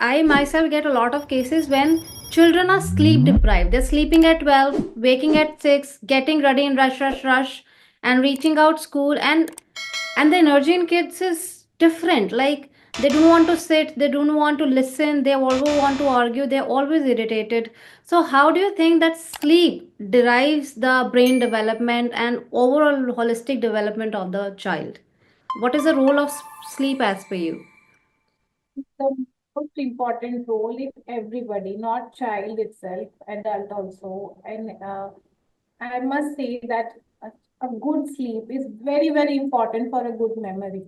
I myself get a lot of cases when children are sleep deprived. They're sleeping at 12, waking at 6, getting ready in rush, rush, rush, and reaching out school. And the energy in kids is different. Like they don't want to sit, they don't want to listen, they always want to argue, they're always irritated. So, how do you think that sleep derives the brain development and overall holistic development of the child? What is the role of sleep as per you? The most important role in everybody, not child itself, adult also. And I must say that a, a good sleep is very, very important for a good memory.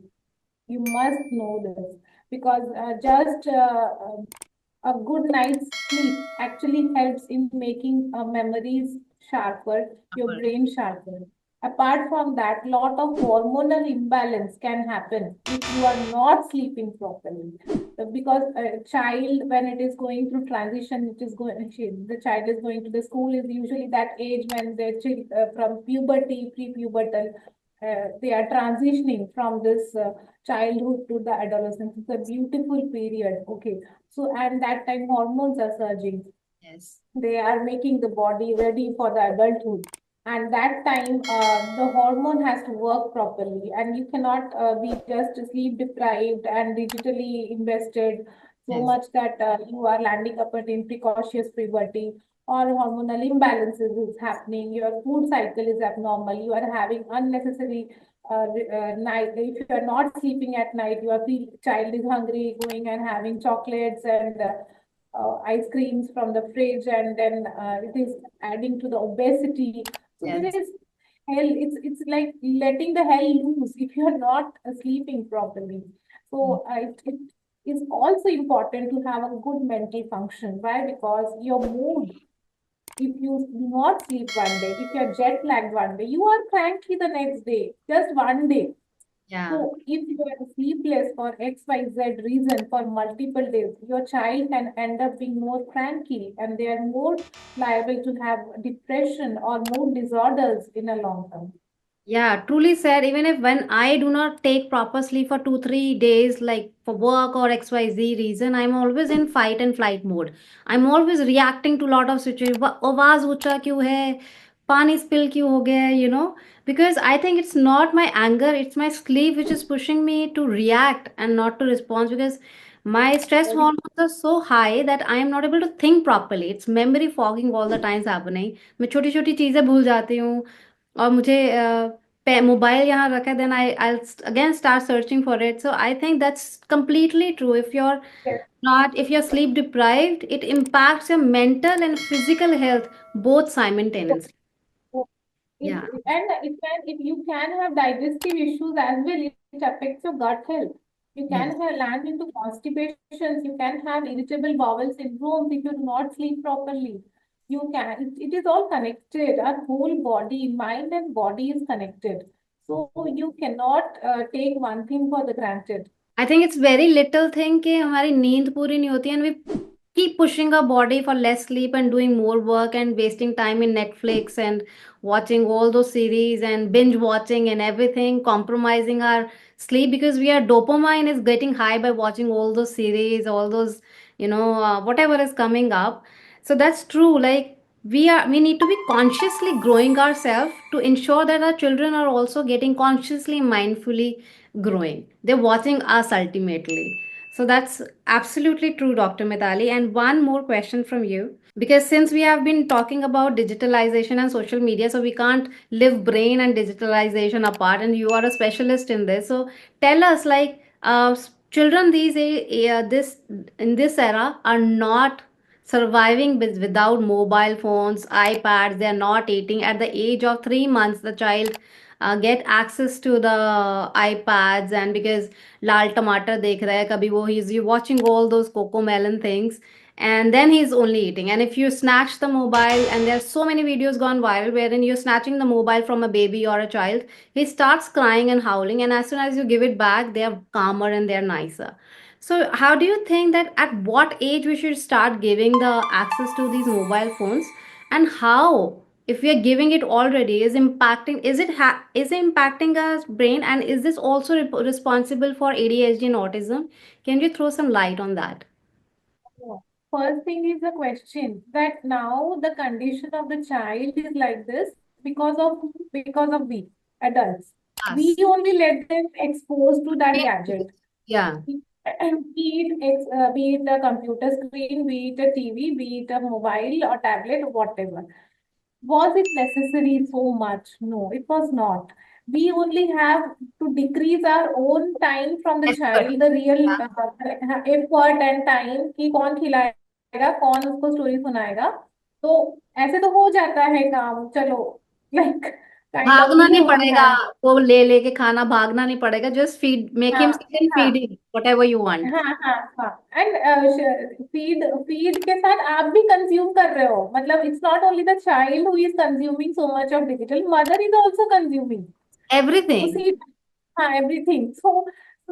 You must know this because just a good night's sleep actually helps in making memories sharper, your brain sharper. Apart from that, lot of hormonal imbalance can happen if you are not sleeping properly. Because a child, when it is going through transition, the child is going to the school is usually that age when from puberty, pre-pubertal, they are transitioning from this childhood to the adolescence. It's a beautiful period. Okay, so and that time hormones are surging. Yes. They are making the body ready for the adulthood. And that time, the hormone has to work properly, and you cannot be just sleep deprived and digitally invested so Yes. much that you are landing up in precocious puberty or hormonal imbalances is happening. Your food cycle is abnormal. You are having unnecessary night. If you are not sleeping at night, your child is hungry, going and having chocolates and ice creams from the fridge, and then it is adding to the obesity. So there Yes. is hell. It's like letting the hell loose if you are not sleeping properly. So it is also important to have a good mental function. Why? Because your mood, if you do not sleep one day, if you're jet lagged one day, you are cranky the next day, just one day. Yeah. So if you are sleepless for XYZ reason for multiple days, your child can end up being more cranky and they are more liable to have depression or mood disorders in a long term. Yeah, truly said. Even if when I do not take proper sleep for 2, 3 days, like for work or XYZ reason, I'm always in fight and flight mode. I'm always reacting to lot of situations. आवाज ऊंचा क्यों है? पानी spill क्यों हो गया है? Because I think it's not my anger, it's my sleep which is pushing me to react and not to respond because my stress Very hormones are so high that I am not able to think properly. It's memory fogging all the times happening. मैं छोटी छोटी चीजें भूल जाती हूँ और मुझे mobile यहाँ रखा then I again start searching for it so I think that's completely true if you're sleep deprived it impacts your mental and physical health both simultaneously. Yeah. and if you can have digestive issues as well, it affects your gut health. You Yes. can have land into constipations. You can have irritable bowel syndromes if you do not sleep properly. It is all connected. Our whole body, mind and body is connected. So you cannot take one thing for the granted. I think it's very little thing कि हमारी नींद पूरी नहीं होती and we keep pushing our body for less sleep and doing more work and wasting time in Netflix and watching all those series and binge watching and everything, compromising our sleep because we are dopamine is getting high by watching all those series, all those, whatever is coming up. So that's true. Like we need to be consciously growing ourselves to ensure that our children are also getting consciously, mindfully growing. They're watching us ultimately. So that's absolutely true, Dr. Mitali. And one more question from you. Because since we have been talking about digitalization and social media, so we can't live brain and digitalization apart. And you are a specialist in this. So tell us, like, children this in this era are not surviving without mobile phones, iPads. They are not eating. At the age of 3 months, the child get access to the iPads and because लाल टमाटर देख रहा है कभी वो he's watching all those coco melon things and then he's only eating and if you snatch the mobile and there's so many videos gone viral wherein you're snatching the mobile from a baby or a child he starts crying and howling and as soon as you give it back they are calmer and they're nicer. So how do you think that at what age we should start giving the access to these mobile phones and how if we are giving it already, is it impacting our brain, and is this also responsible for ADHD and autism? Can you throw some light on that? Yeah. First thing is the question that now the condition of the child is like this because of we adults. We Us. only let them exposed to that gadget. Yeah. Be it a computer screen, be it a TV, be it a mobile or tablet, whatever. Was it necessary so much? No, it was not. We only have to decrease our own time from the Effort. child, the real effort and time कि कौन खिलाएगा कौन उसको story सुनाएगा. तो ऐसे तो हो जाता है काम चलो like kind of भागना we नहीं don't पड़ेगा, have. वो ले लेके खाना, भागना नहीं पड़ेगा, जस्ट फीड, मेक हिम हाँ सिट एंड हाँ feed him whatever you want. हाँ हाँ हाँ एंड फीड फीड के साथ आप भी कंज्यूम कर रहे हो मतलब it's not only the child who is consuming so much of digital mother is also consuming everything. उसी हाँ everything so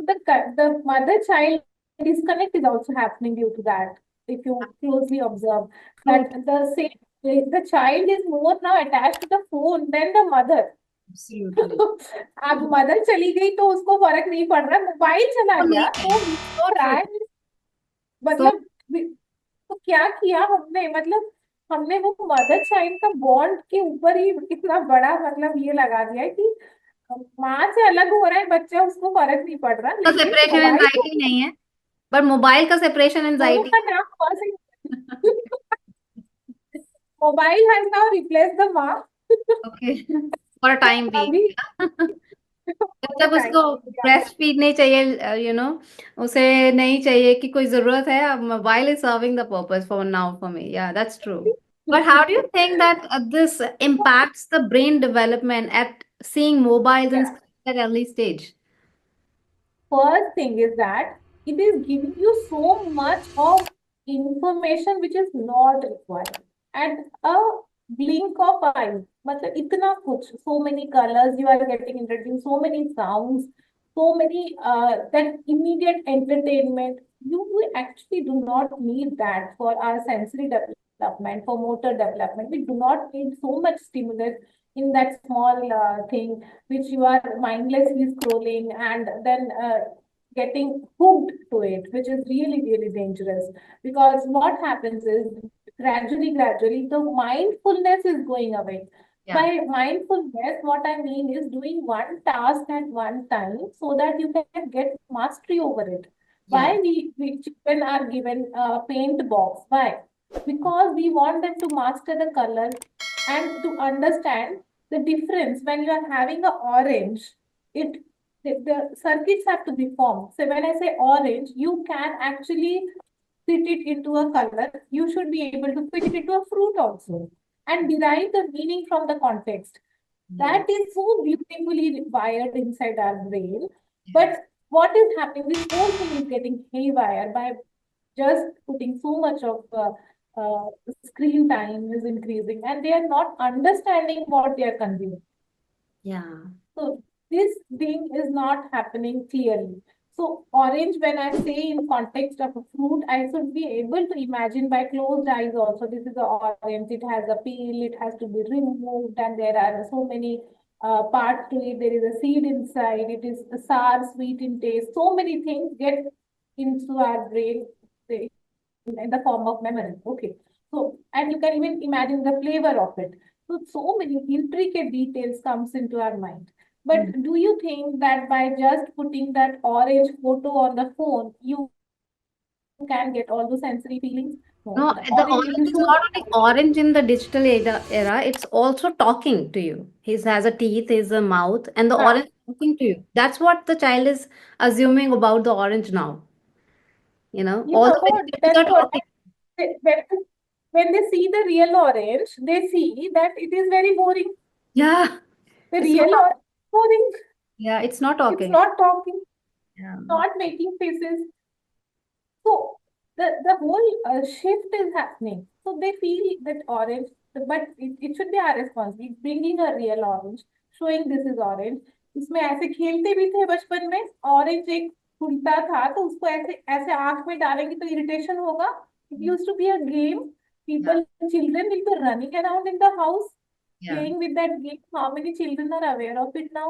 the mother child disconnect is also happening due to that if you closely observe true. that the child is more now attached to the phone than the mother. Absolutely. अब mother चली गई तो उसको फर्क नहीं पड़ रहा mobile चला तो नहीं गया है. तो सो ट्रू. रहा है सो मतलब तो क्या किया हमने मतलब हमने वो मदर चाइल्ड का बॉन्ड के ऊपर ही इतना बड़ा मतलब ये लगा दिया है कि माँ से अलग हो रहा है बच्चा उसको फर्क नहीं पड़ रहा तो लेकिन सेपरेशन मोबाइल को एंजाइटी नहीं है, पर मोबाइल का सेपरेशन दोनों एंजाइटी. का नाम माँ से mobile has now replace the माँ. ओके. फॉर टाइम भी. अभी जब तक उसको ब्रेस्ट फीड नहीं चाहिए, उसे नहीं चाहिए कि कोई जरूरत है, अब mobile is serving the purpose for now for me. Yeah that's true. But how do you think that this impacts the brain development at seeing mobiles and Yeah. screens at early stage? First thing is that it is giving you so much of information which is not required at a blink of eye. मतलब इतना कुछ, so many colors you are getting introduced, so many sounds, so many that immediate entertainment. You actually do not need that for our sensory development, for motor development. We do not need so much stimulus in that small thing which you are mindlessly scrolling and then getting hooked to it, which is really, really dangerous. Because what happens is gradually, the mindfulness is going away. Yeah. By mindfulness, what I mean is doing one task at one time so that you can get mastery over it. Yeah. Why we children are given a paint box? Why? Because we want them to master the color and to understand the difference when you are having a orange, it the circuits have to be formed. So when I say orange, you can actually fit it into a color. You should be able to fit it into a fruit also and derive the meaning from the context. Yeah. That is so beautifully wired inside our brain. But what is happening? This whole thing is getting haywire by just putting so much of screen time is increasing and they are not understanding what they are consuming. Yeah. So this thing is not happening clearly. So orange, when I say in context of a fruit, I should be able to imagine by closed eyes also. This is the orange. It has a peel. It has to be removed, and there are so many parts to it. There is a seed inside. It is sour, sweet in taste. So many things get into our brain in the form of memory. Okay. So, and you can even imagine the flavor of it. So many intricate details comes into our mind. But do you think that by just putting that orange photo on the phone, you can get all the sensory feelings? No, No, the the orange, if orange you is show not the only orange in the digital era, it's also talking to you. He has a teeth, he has a mouth, and the huh, orange is talking to you. That's what the child is assuming about the orange now. you All know the what? vegetables That's are what. talking. When, when they see the real orange, they see that it is very boring. Yeah, The it's not real talking. orange is boring. Yeah, it's not It's talking. not talking, Yeah. not making faces. So the whole shift is happening. So they feel that orange, but it should be our responsibility. Bringing a real orange, showing this is orange. इसमें ऐसे खेलते भी थे बचपन में orange एक खुलता था तो उसको ऐसे ऐसे आंख में डालेंगे तो इरिटेशन होगा. It used to be a game. Yeah. Children will be running around in the house Yeah. playing with that game. How many children are aware of it now?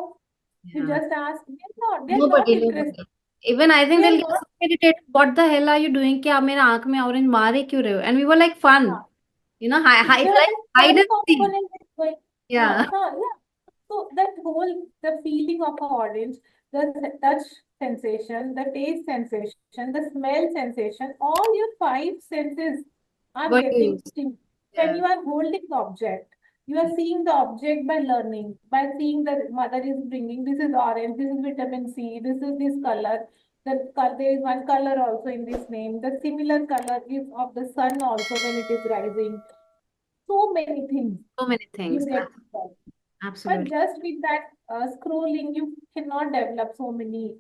You Yeah. just ask. They're not Nobody, interested. nobody. Even I think They're they'll get not. so irritated. What the hell are you doing? क्या मेरा आंख में orange मारे क्यों रहे हो? And we were like fun. You know, There it's are like the hide fun and seek. component is going, Yeah. yeah. So that whole, the feeling of a orange, the touch sensation, the taste sensation, the smell sensation, all your five senses are What do you getting use? stimulated when Yeah. you are holding the object. You are seeing the object by learning, by seeing the mother is bringing, this is orange, this is vitamin C, this is this color. There is one color also in this name. The similar color is of the sun also when it is rising. So many things So many you things. get to learn. But Absolutely. just with that scrolling, you cannot develop so many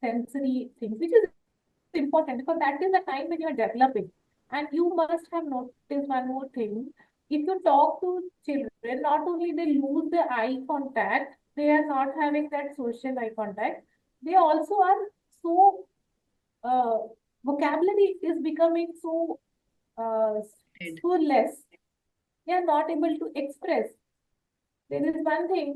sensory things, which is important because that is the time when you are developing. And you must have noticed one more thing. If you talk to children, not only they lose the eye contact, they are not having that social eye contact, they also are so, uh, vocabulary is becoming so, uh, Did. so less. They are not able to express. There is one thing,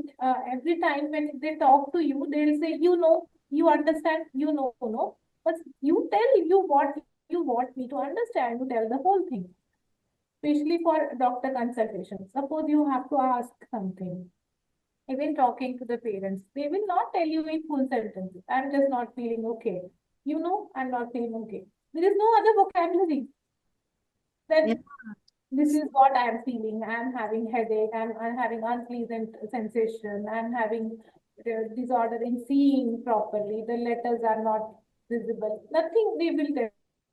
every time when they talk to you, they'll say, you know, you understand, you know, no. But you tell you what you want me to understand, to tell the whole thing, especially for doctor consultations. Suppose you have to ask something, even talking to the parents, they will not tell you in full sentences. I'm just not feeling okay. You know, I'm not feeling okay. There is no other vocabulary. Yeah. Then this is what I'm feeling. I'm having headache. I'm having unpleasant sensation. I'm having disorder in seeing properly. The letters are not visible. Nothing they will tell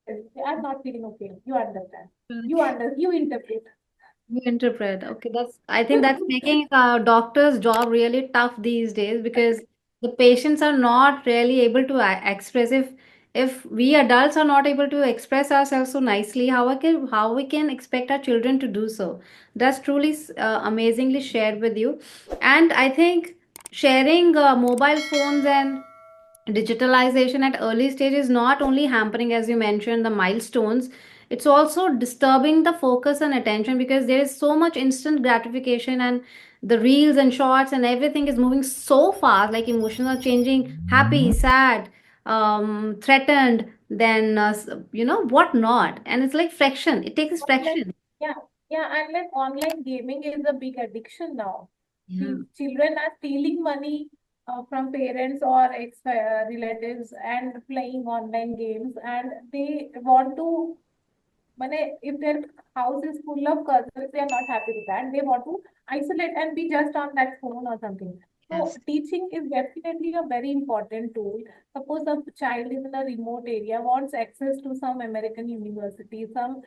you. I'm not feeling okay. You understand. You interpret. You interpret. Okay, I think that's making doctor's job really tough these days because the patients are not really able to express. If we adults are not able to express ourselves so nicely, how we can expect our children to do so? That's truly amazingly shared with you. And I think sharing mobile phones and digitalization at early stage is not only hampering, as you mentioned, the milestones, it's also disturbing the focus and attention because there is so much instant gratification, and the reels and shorts and everything is moving so fast, like emotions are changing, happy, sad, threatened, then what not, and it's like fraction, it takes Online, fraction. yeah, yeah, and like online gaming is a big addiction now. Yeah. Children are stealing money from parents or ex relatives and playing online games, and they want to. If their house is full of cousins, they are not happy with that. They want to isolate and be just on that phone or something. So Yes. teaching is definitely a very important tool. Suppose a child is in a remote area, wants access to some American university, some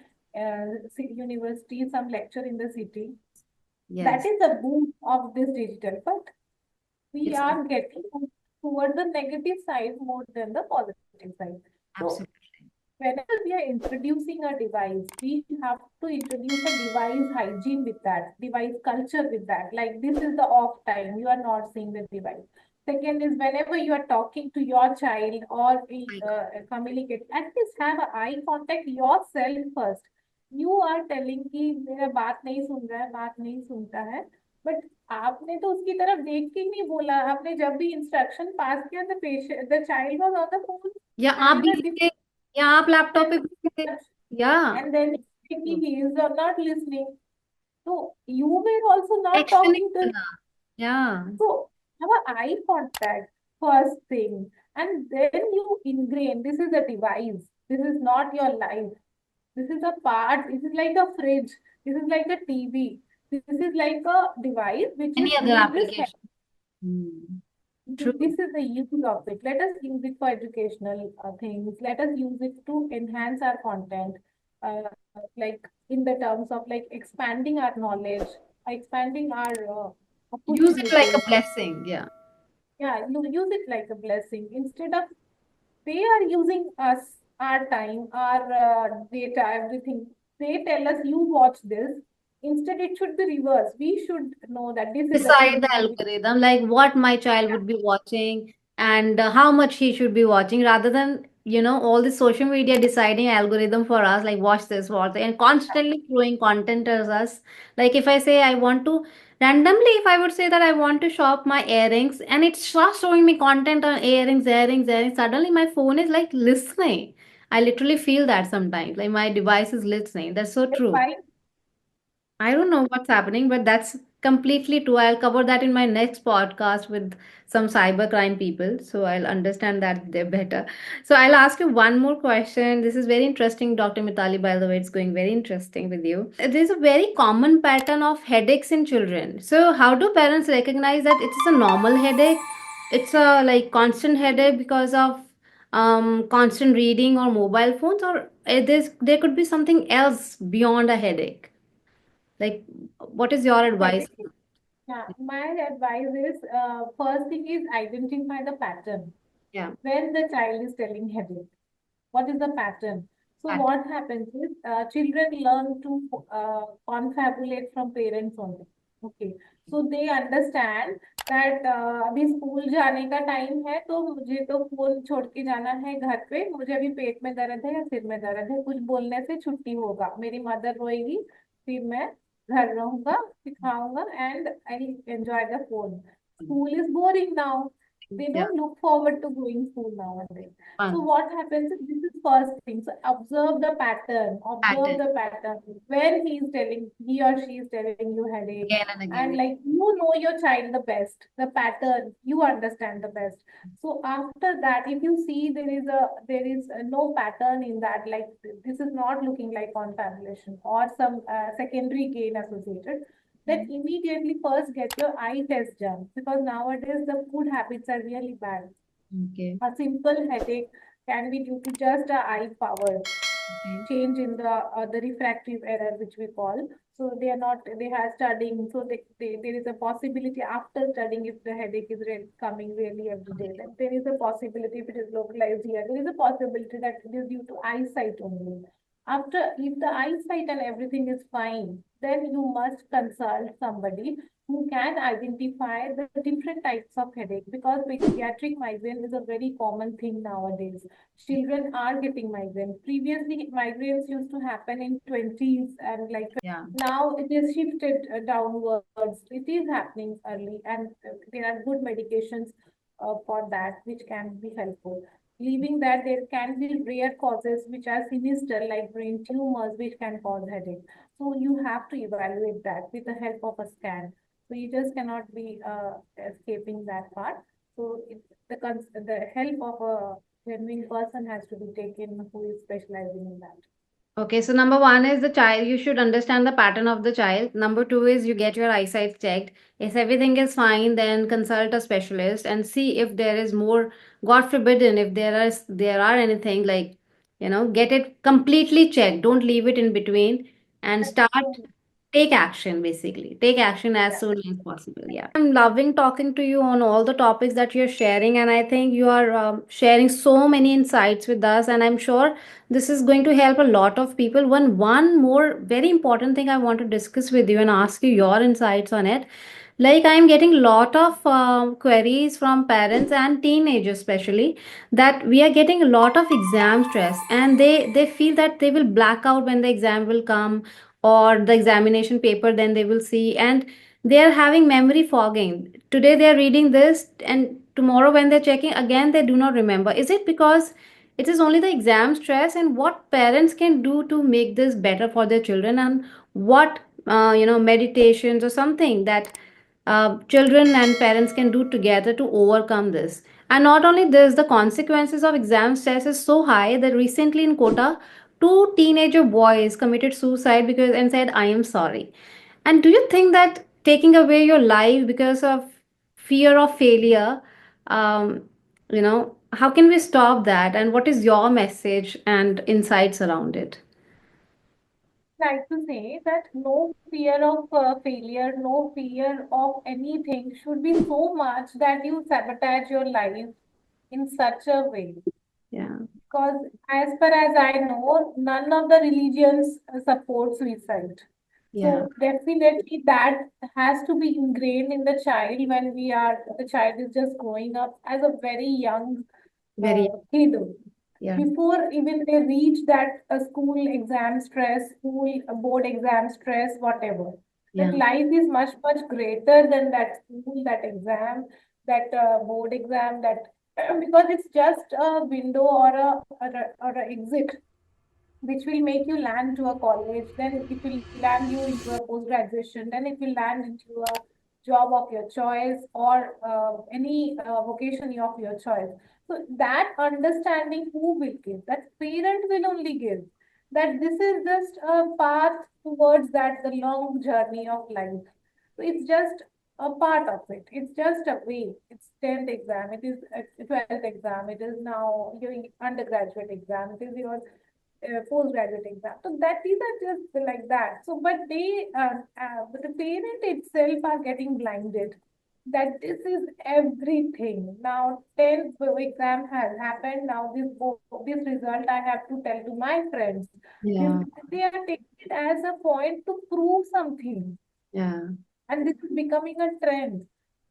university, some lecture in the city. That Yes. is the boom of this digital. But we It's are getting towards the negative side more than the positive side. So absolutely. whenever we are introducing a device, we have to introduce a device hygiene with that, device culture with that. Like this is the off time, you are not seeing the device. Second is whenever you are talking to your child or communicate, at least have a eye contact yourself first. You are telling कि मेरा बात नहीं सुन रहा है, बात नहीं सुनता है, बट आपने तो उसकी तरफ देख के ही नहीं बोला. आपने जब भी इंस्ट्रक्शन पास किया, the child was on the phone या आप having a बिजी थे, या आप लैपटॉप पे different बिजी थे. या and then thinking he is not listening. So you were also not action नहीं talking to him. करना. या. So have a eye contact first thing, and then you ingrain. This is a device. This is not your life. This is a part. This is like a fridge. This is like a TV. This is like a device which is Any other useless. application. Hmm. This True. is the use of it. Let us use it for educational things. Let us use it to enhance our content, uh, like in the terms of like expanding our knowledge, expanding our Use it like a opportunities. blessing. Yeah. Yeah, you use it like a blessing instead of they are using us, our time, our data, everything. They tell us you watch this. Instead, it should be reverse. We should know that this is the Decide thing the which algorithm, like what my child would be watching and how much he should be watching, rather than all the social media deciding algorithm for us, like watch this, watch that, and constantly throwing content at us. Like if I say I want to randomly, if I would say that I want to shop my earrings, and it starts showing me content on earrings, earrings, earrings. Suddenly my phone is like listening. I literally feel that sometimes, like my device is listening. That's so true. Why? I don't know what's happening, but that's completely true. I'll cover that in my next podcast with some cybercrime people, so I'll understand that they're better. So I'll ask you one more question. This is very interesting, Dr. Mitali, by the way. It's going very interesting with you. There's a very common pattern of headaches in children. So how do parents recognize that it is a normal headache? It's a like constant headache because of constant reading or mobile phones, or there could be something else beyond a headache. Like, what is your advice? Headache. Yeah, my advice is first thing is identify the pattern. Yeah, When the child is telling headache, what is the pattern? So that. what happens is children learn to confabulate from parents only. Okay, so they understand that अभी school जाने का time है तो मुझे तो phone छोड़ के जाना है घर पे, मुझे अभी पेट में दर्द है या सिर में दर्द है, कुछ बोलने से छुट्टी होगा, मेरी मदर रोएगी, फिर मैं घर रहूंगा, सिखाऊंगा and I enjoy the phone. School is boring now. They Yeah, don't look forward to going school nowadays. So fun what happens is this is first thing. So observe the pattern. Observe pattern the pattern. When he is telling, he or she is telling you headache, again and and again. like you know your child the best, the pattern you understand the best. So after that, if you see there is no pattern in that, like this is not looking like confabulation or some secondary gain associated, then immediately first get your eye test done because nowadays the food habits are really bad. Okay. A simple headache can be due to just a eye power Okay. change in the refractive error which we call. So they are not, they are studying, so there is a possibility after studying, if the headache is coming really every day, then there is a possibility, if it is localized here, there is a possibility that it is due to eyesight only. After, if the eyesight and everything is fine, then you must consult somebody who can identify the different types of headache, because pediatric migraine is a very common thing nowadays. Children are getting migraine. Previously, migraines used to happen in 20s, and like Yeah. now it is shifted downwards. It is happening early, and there are good medications for that which can be helpful. Leaving that, there can be rare causes which are sinister, like brain tumors, which can cause headache. So you have to evaluate that with the help of a scan. So you just cannot be escaping that part. So the help of a genuine person has to be taken who is specializing in that. Okay, so number one is the child. You should understand the pattern of the child. Number two is you get your eyesight checked. If everything is fine, then consult a specialist and see if there is more. God forbidden, if there are anything like, get it completely checked. Don't leave it in between and That's start. true. Take action, basically. Take action as Yeah. soon as possible. Yeah. I'm loving talking to you on all the topics that you're sharing. And I think you are sharing so many insights with us. And I'm sure this is going to help a lot of people. One more very important thing I want to discuss with you and ask you your insights on it. Like I'm getting a lot of queries from parents and teenagers especially, that we are getting a lot of exam stress, and they feel that they will black out when the exam will come, or the examination paper then they will see, and they are having memory fogging. Today they are reading this, and tomorrow when they're checking again they do not remember. Is it because it is only the exam stress? And what parents can do to make this better for their children, and what meditations or something that children and parents can do together to overcome this? And not only this, the consequences of exam stress is so high that recently in Kota, two teenager boys committed suicide because and said, I am sorry. And do you think that taking away your life because of fear of failure, how can we stop that? And what is your message and insights around it? Like to say that no fear of failure, no fear of anything should be so much that you sabotage your life in such a way. Yeah, Because as far as I know, none of the religions support suicide. yeah, So definitely that has to be ingrained in the child when the child is just growing up as a very young very, kid. Yeah. before even they reach that school exam stress, school board exam stress, whatever. That Yeah. life is much, much greater than that school, that exam, that board exam, that because it's just a window or a exit which will make you land to a college, then it will land you into a post graduation, then it will land into a job of your choice or any vocation of your choice. So that understanding who will give, that parent will only give. That this is just a path towards that the long journey of life. So it's just a part of it. It's just a way. It's 10th exam. It is a 12th exam. It is now your undergraduate exam. It is your postgraduate exam. So that these are just like that. So, but the parent itself are getting blinded that this is everything. Now, 10th exam has happened. Now, this result I have to tell to my friends. This Yeah. they are taking it as a point to prove something, Yeah. and this is becoming a trend.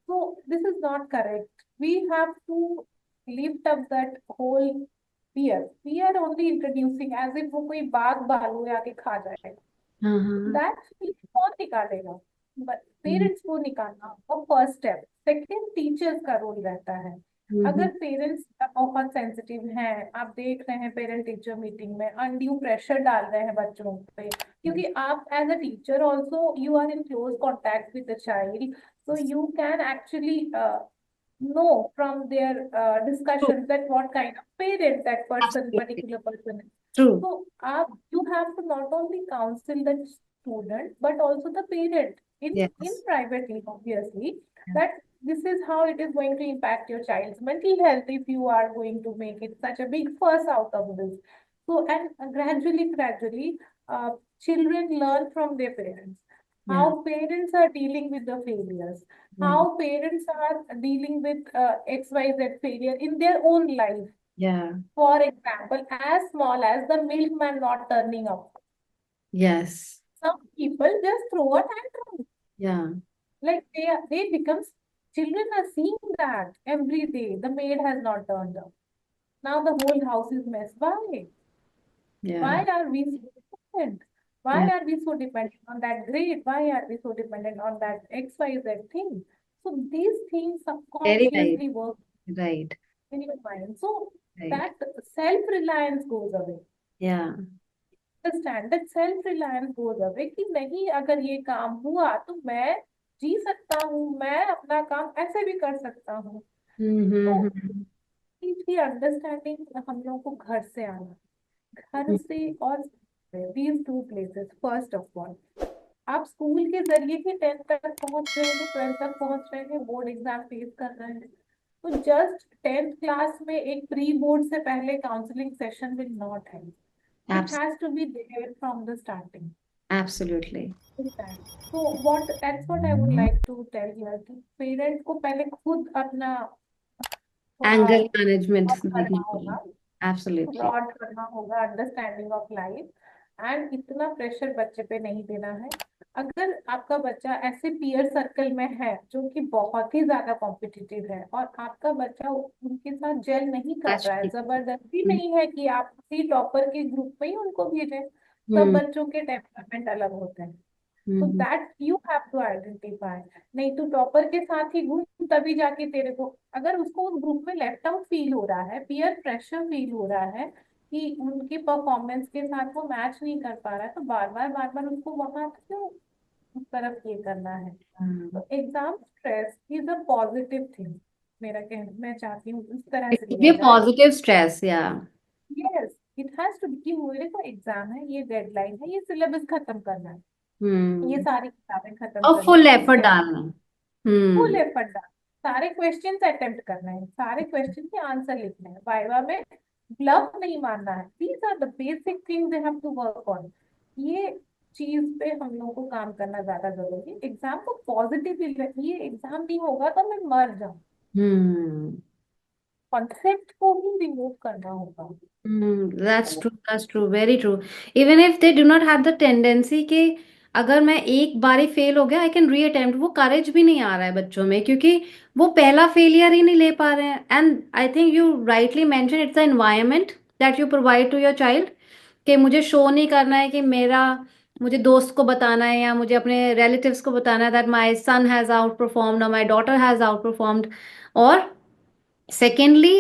So this is not correct. We have to lift up that whole fear. We are only introducing as if वो कोई बाग भालू है आके खा जाएगा. हाँ. That fear कौन निकालेगा? But hmm. पेरेंट्स को निकालना और फर्स्ट स्टेप. सेकंड टीचर्स का रोल रहता है. हम्म. अगर पेरेंट्स बहुत सेंसिटिव हैं, आप देख रहे हैं पेरेंट टीचर मीटिंग में अनड्यू प्रेशर डाल रहे हैं बच्चों पे, क्योंकि आप as a teacher also you are in close contact with the child, so you can actually know from their True. discussions that what kind of parent that person, Absolutely. particular person is. True. So you have to not only counsel the student but also the parent in Yes. privately, obviously, Yeah. that this is how it is going to impact your child's mental health if you are going to make it such a big fuss out of this. So and gradually, children learn from their parents. Yeah. How parents are dealing with the failures, Right. how parents are dealing with XYZ failure in their own life. Yeah. For example, as small as the milkman not turning up. Yes. Some people just throw a tantrum. Yeah. Like they become, children are seeing that every day. The maid has not turned up. Now the whole house is mess. Why? Yeah. Why are we so dependent? Why Yeah. are we so dependent on that grade? Why are we so dependent on that XYZ thing? So these things Very right. subconsciously work Right. in your mind. So Right. that self-reliance goes away. Yeah. Understand that self-reliance goes away कि नहीं, अगर ये काम हुआ तो मैं जी सकता हूँ, मैं अपना काम ऐसे भी कर सकता हूँ. तो Mm-hmm. इसकी अंडरस्टैंडिंग हम लोगों को घर से आना, घर से और these two places. First of all आप स्कूल के जरिए ही 10th तक पहुंच रहे हैं, 12th तक पहुंच रहे हैं, बोर्ड एग्जाम फेस कर रहे हैं, तो जस्ट 10th क्लास में एक प्री बोर्ड से पहले काउंसलिंग सेशन विल नॉट है. It Abs has to be there from the starting. absolutely. तो what that's what I would like to tell here कि पेरेंट्स को पहले खुद अपना थोड़ा Anger management ब्रॉड सीखना करना पड़ेगा. होगा, Absolutely. ब्रॉड करना होगा अंडरस्टैंडिंग ऑफ लाइफ, एंड इतना प्रेशर बच्चे पे नहीं देना है. अगर आपका बच्चा ऐसे पीयर सर्कल में है जो कि बहुत ही ज्यादा कॉम्पिटिटिव है और आपका बच्चा उनके साथ जेल नहीं कर Touch रहा है, people. जबरदस्ती हम्म. नहीं है कि आप उसी टॉपर के ग्रुप में ही उनको भेजें. सब हम्म. बच्चों के टेम्परामेंट अलग होते हैं. तो hmm. That you have to identify. नहीं तू टॉपर के साथ ही घूम, तभी जाके तेरे को, अगर उसको उस ग्रुप में लेफ्ट आउट फील हो रहा है, पीयर प्रेशर फील हो रहा है कि उनकी परफॉर्मेंस के साथ वो मैच नहीं कर पा रहा है, तो बार बार उसको वहां क्यों उस तरफ ये करना है. हाँ. तो exam stress is a positive thing. मेरा कहना, मैं चाहती हूँ इस तरह It से should be लिया a जाए. positive stress. Yeah. Yes, it has to be कि मेरे को एग्जाम है, ये डेडलाइन है, ये सिलेबस खत्म करना है, ये हम्म. सारी किताबें खत्म और करनी फुल है इस एफर्ट डेट. डालना. फुल हम्म. एफर्ट डाल, सारे क्वेश्चंस अटेम्प्ट करना है, सारे क्वेश्चन के आंसर लिखने हैं, वाइवा में ब्लफ नहीं मारना है. These are the basic things they have to work on. ये चीज पे हम लोगों को काम करना ज्यादा जरूरी है. एग्जाम को पॉजिटिवली रखिए, एग्जाम नहीं होगा तो मैं मर जाऊं, हम्म. कॉन्सेप्ट को ही रिमूव करना होगा. That's true. That's true. Very true. Even if they do not have the tendency कि अगर मैं एक बार ही फेल हो गया आई कैन रीअटेम्प्ट, वो करेज भी नहीं आ रहा है बच्चों में, क्योंकि वो पहला फेलियर ही नहीं ले पा रहे हैं. And I think you rightly mention it's the environment that you provide to your child? कि मुझे शो नहीं करना है कि मेरा मुझे दोस्त को बताना है या मुझे अपने रिलेटिव्स को बताना है that my son has outperformed और my daughter has outperformed. और सेकेंडली,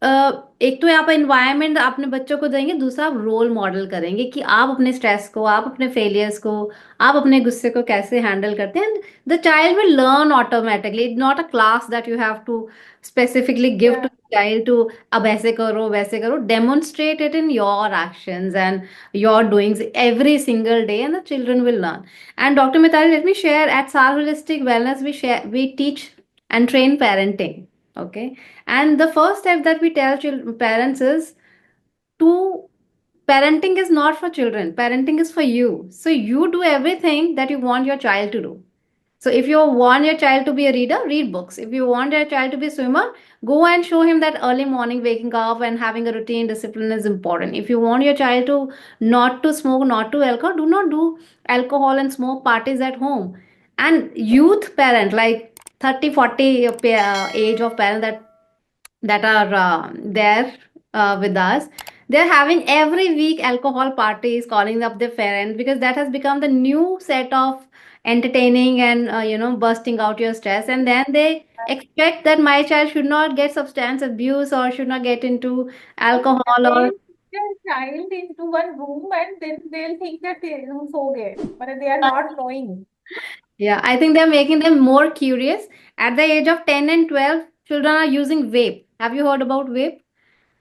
एक तो आप इन्वायरमेंट अपने बच्चों को देंगे, दूसरा आप रोल मॉडल करेंगे कि आप अपने स्ट्रेस को, आप अपने फेलियर्स को, आप अपने गुस्से को कैसे हैंडल करते हैं। The child will learn automatically, it not a class that you have to specifically give to Yeah. Child to अब ऐसे करो वैसे करो। Demonstrate it in your actions and your doings every single day and the children will learn. And doctor Mitali, let me share at SAR Holistic Wellness we teach and train parenting. Okay, and the first step that we tell parents is to parenting is not for children, parenting is for you. So you do everything that you want your child to do. So if you want your child to be a reader, read books. If you want your child to be a swimmer, go and show him that early morning waking up and having a routine discipline is important. If you want your child to not to smoke, not to alcohol, do not do alcohol and smoke parties at home. And youth parent, like 30 40 age of parents that are there with us, they're having every week alcohol parties, calling up their parents, because that has become the new set of entertaining and bursting out your stress. And then they expect that my child should not get substance abuse or should not get into alcohol or They'll put their child into one room and then they'll think that they so gay, but they are not knowing. yeah, I think they're making them more curious. At the age of 10 and 12, children are using vape. Have you heard about vape?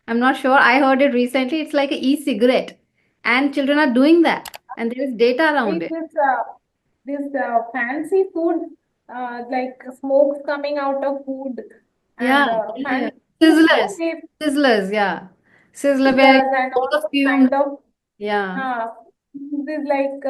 I'm not sure. I heard it recently. It's like an e-cigarette, and children are doing that, and there is data around Like it. this fancy food, like smokes coming out of food, Yeah, and yeah. fancy food, no, Sizzlers, they sizzlers, yeah, sizzler where does and all all the those fumes. kind of Yeah, this like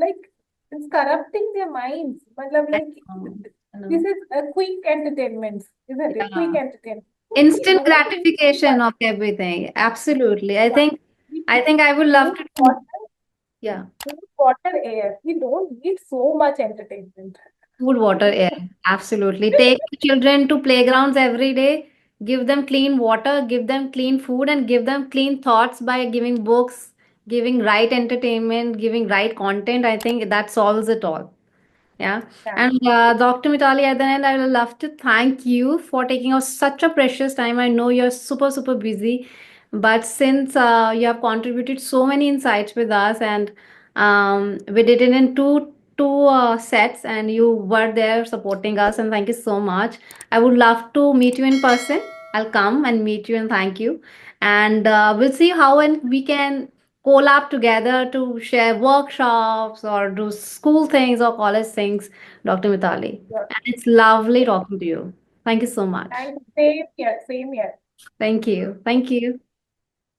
like it's corrupting their minds. I Like know. I this know. is a quick entertainment, isn't it? Quick Yeah, entertainment. So we instant don't need too gratification much. of everything. Absolutely. I Yeah. think, We I think I would love food, to do. water, Yeah. food, water, air. We don't need so much entertainment. Food, water, air. Absolutely. Take the children to playgrounds every day. Give them clean water, give them clean food, and give them clean thoughts by giving books, giving right entertainment, giving right content. I think that solves it all. Yeah. Yeah. And Dr. Mitali, at the end, I would love to thank you for taking out such a precious time. I know you're super, super busy, but since you have contributed so many insights with us, and we did it in two sets, and you were there supporting us, and thank you so much. I would love to meet you in person. I'll come and meet you and thank you. And we'll see how and we can collab together to share workshops or do school things or college things, Dr. Mitali. Sure. And it's lovely talking to you. Thank you so much. And same here, same here. Thank you. Thank you.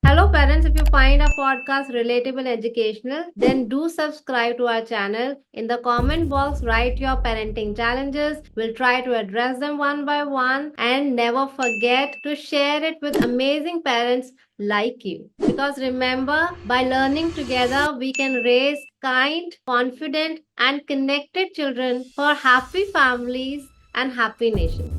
Hello, parents. If you find our podcast relatable, educational, then do subscribe to our channel. In the comment box, write your parenting challenges. We'll try to address them one by one. And never forget to share it with amazing parents like you. Because remember, by learning together, we can raise kind, confident, and connected children for happy families and happy nations.